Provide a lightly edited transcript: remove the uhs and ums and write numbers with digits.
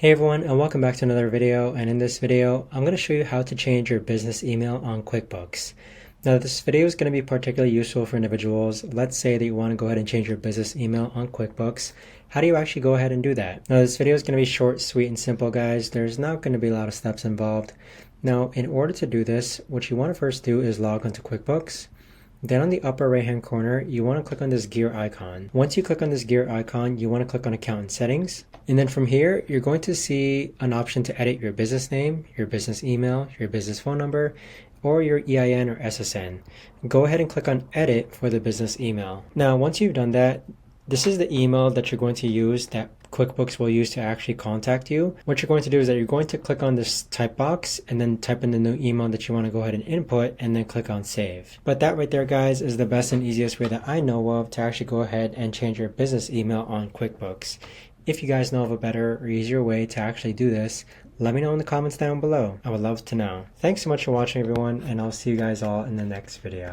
Hey everyone, and welcome back to another video. And in this video, I'm going to show you how to change your business email on QuickBooks. Now, this video is going to be particularly useful for individuals. Let's say that you want to go ahead and change your business email on QuickBooks. How do you actually go ahead and do that? Now, this video is going to be short, sweet, and simple, guys. There's not going to be a lot of steps involved. Now, in order to do this, what you want to first do is log into QuickBooks. Then on the upper right hand corner, you want to click on this gear icon. Once you click on this gear icon, you want to click on Account and Settings. And then from here, you're going to see an option to edit your business name, your business email, your business phone number, or your EIN or SSN. Go ahead and click on Edit for the business email. Now, once you've done that, this is the email that you're going to use that QuickBooks will use to actually contact you. What you're going to do is that you're going to click on this type box and then type in the new email that you want to go ahead and input and then click on save. But that right there, guys, is the best and easiest way that I know of to actually go ahead and change your business email on QuickBooks. If you guys know of a better or easier way to actually do this, let me know in the comments down below. I would love to know. Thanks so much for watching, everyone, and I'll see you guys all in the next video.